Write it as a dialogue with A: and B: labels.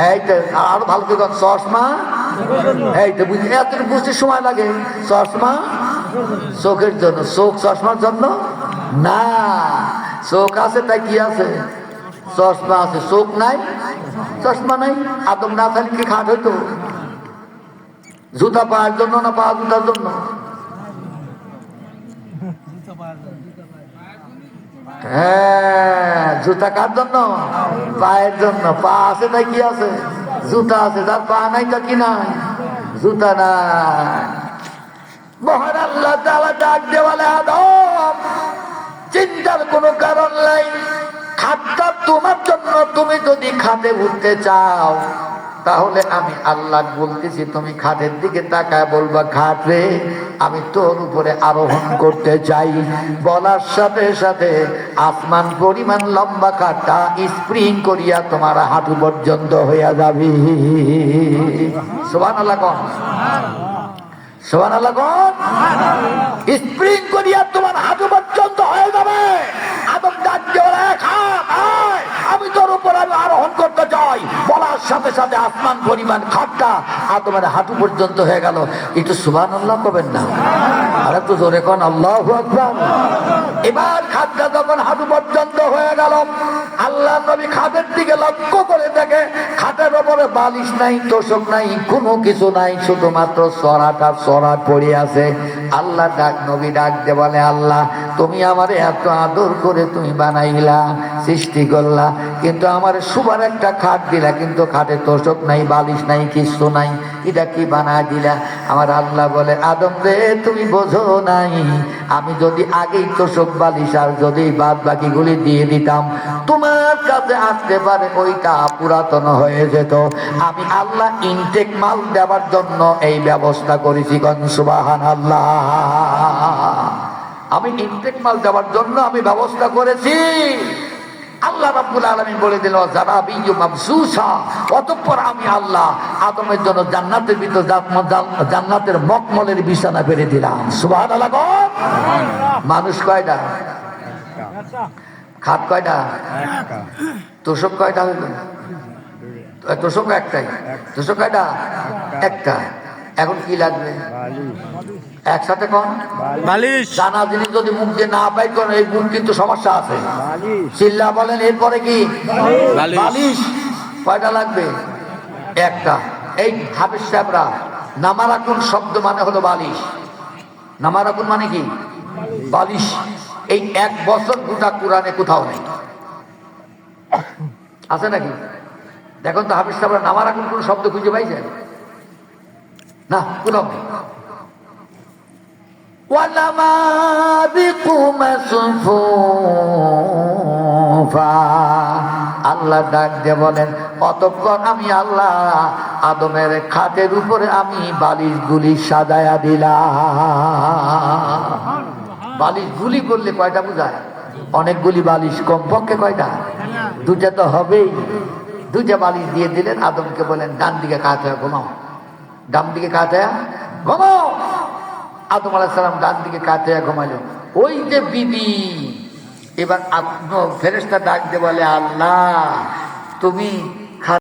A: এইটা আরো ভালো করে চশমা, এইটা বুঝি এতটুকু বুঝতে সময় লাগে। চশমা চোখের জন্য, চোখ চশমার জন্য না। চোখ আছে তাই কি আছে? চশমা আছে। চোখ নাই, চশমা নাই। আদম না থাকলে কি খাট হইতো? জুতা পায়ের জন্য না পা জুতার জন্য? হ্যাঁ, জুতা কার জন্য? পায়ের জন্য। পা আছে তাই কি আছে? জুতা আছে। তার পা নাই তা কি নাই? জুতা নাই। মহান আল্লাহ তাআলা ডাক দিয়ে বলে, আদম চিন্তার কোনো কারণ নাই, খাটটা তোমার জন্য। তুমি যদি খাটে উঠতে চাও তাহলে আমি আল্লাহ বলতেছি, তুমি খাটের দিকে তাকায় বলবা, খাট রে আমি তোর উপরে আরোহণ করতে চাই। বলার সাথে সাথে আসমান পরিমাণ লম্বা খাটটা স্প্রিং করিয়া তোমার হাঁটু পর্যন্ত হইয়া যাবে। সুবহানাল্লাহ কোন, সুবহানাল্লাহ কোন। স্প্রিং করিয়া তোমার হাঁটু পর্যন্ত হয়ে যাবে। আদম ডাক দিয়ে বলে, খাট আয়, আমি তোর উপর আমি আরোহণ করতে চাই। বলার সাথে সাথে আসমান পরিমাণ খাটটা আদমের হাঁটু পর্যন্ত হয়ে গেল। একটু সুবহানাল্লাহ করবেন না? আর একটু জোরে কোন আল্লাহু আকবার। এবার খাটটা যখন হাঁটু পর্যন্ত হয়ে গেল, আল্লাহ নবী খাটের দিকে লক্ষ্য করে দেখে খাটের উপরে বালিশ নাই, তোষক নাই, কোনো কিছু নাই, শুধুমাত্র সরাটা সরাট পড়ে আছে। আল্লাহ ডাক নবী ডাক দিয়ে বলে, আল্লাহ তুমি আমারে এত আদর করে তুমি বানাইলা, সৃষ্টি করলা, কিন্তু আমার সুবার একটা খাট দিলা, কিন্তু খাটে তোষক নাই, বালিশ নাই, কিছু নাই, এটা কি বানায় দিলা? আমার আল্লাহ বলে, আদম রে তুমি বোঝো নাই, আমি যদি আগেই তোষক বালিশ আর যদি বাদ বাকিগুলি দিয়ে দিতাম, তোমার কাছে আসতে পারে ওইটা পুরাতন হয়ে যেত। আমি আল্লাহ ইনটেক মাল দেওয়ার জন্য এই ব্যবস্থা করেছি। কোন সুবহানাল্লাহ। আমি ইনটেক মাল দেওয়ার জন্য আমি ব্যবস্থা করেছি। আল্লাহ রাব্বুল আলামিন বলে দিল, জারাবিয়্যু মাবসুসা। অতঃপর আমি আল্লাহ আদমের জন্য জান্নাতের ভিতর জান্নাতের মখমলের বিছানা পেরে দিলাম। সুবহানাল্লাহ। মানুষ কয়টা? খাট কয়টা? তোষক কয়টা হইল? তোষক একটাই। তোষক কয়টা? একটা। এখন কি লাগবে? একসাথে কোন বালিশ। জানা জিনিস যদি মুখ দিয়ে না পাই কোন, এই মুখ কিন্তু সমস্যা আছে। চিল্লা বলেন। এরপরে কি? বালিশ। কয়টা লাগবে? একটা। এই হাফেজ সাহেবরা নামারাকুন শব্দ মানে হলো বালিশ। নামারাকুন মানে কি? বালিশ। এই 1 বছর গোটা কোরআনে কোথাও নেই। আছে নাকি? দেখুন তো হাফেজ সাহেবরা নামারাকুন কোন শব্দ খুঁজে পাইছেন? না, কোথাও নেই। আল্লাহ ডাক দিয়ে বলেন, অতঃপর আমি আল্লাহ আদমের খাটের উপরে আমি বালিশ গুলি সাজায়া দিলাম। বালিশ গুলি করলে কয়টা বোঝায়? অনেকগুলি বালিশ। কমপক্ষে কয়টা? 2টা তো হবেই। 2টা বালিশ দিয়ে দিলেন। আদমকে বলেন, ডান দিকে কাত হয়ে ঘুমাও। ডান দিকে কাত হয়ে ঘুমাও। আদম আলাইহিস সালাম ডান দিকে কাত হয়ে ঘুমাইল। ওই যে বিবি, এবার ফেরেশতা ডাক দিয়ে বলে, আল্লাহ তুমি